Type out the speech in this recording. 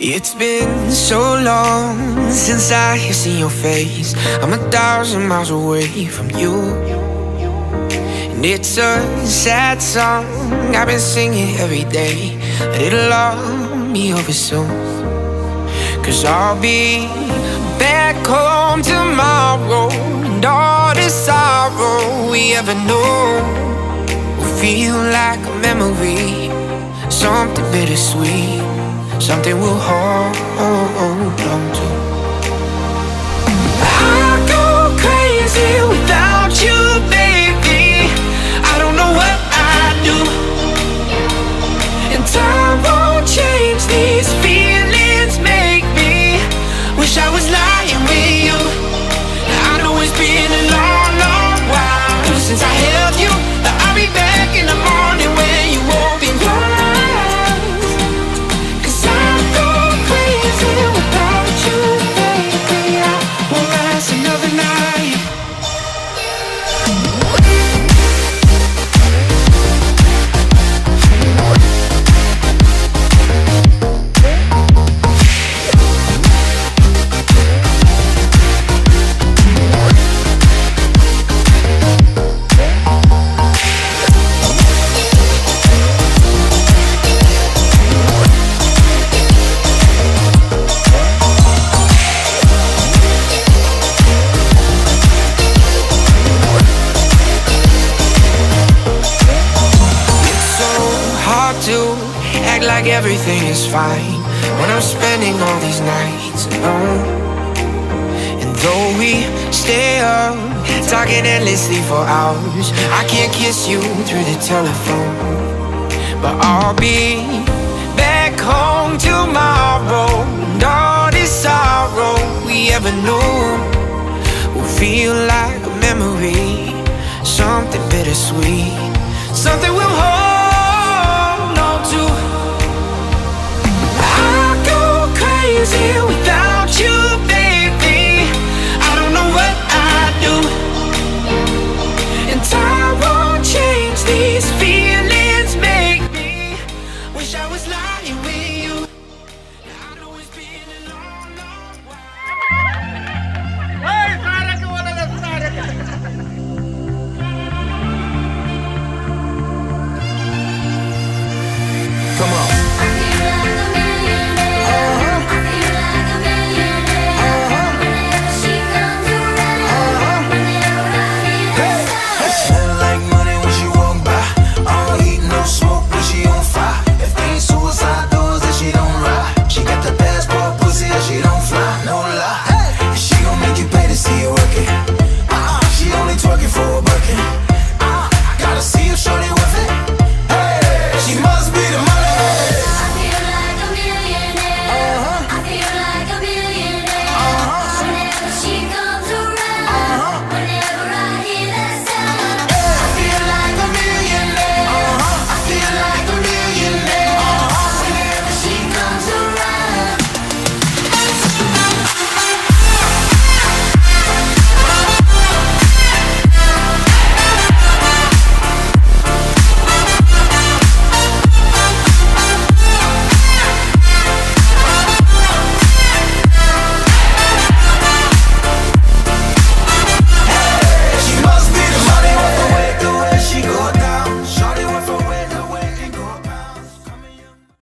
It's been so long since I have seen your face. I'm 1,000 miles away from you, and it's a sad song I've been singing every day, but it'll all be over soon. 'Cause I'll be back home tomorrow, and all the sorrow we ever knew will feel like a memory, something bittersweet, something we'll hold on to. I go crazy without you, baby. I don't know what I'd do, and time won't change these feelings. Make me wish I was lying with you. I know it's been a long, long while since I held you, but I'll be back in the morning when you open your eyes. 'Cause I'm going crazy without you, baby. I won't last another night. To act like everything is fine when I'm spending all these nights alone. And though we stay up talking endlessly for hours, I can't kiss you through the telephone. But I'll be back home tomorrow, and all this sorrow we ever knew will feel like a memory, something bittersweet, something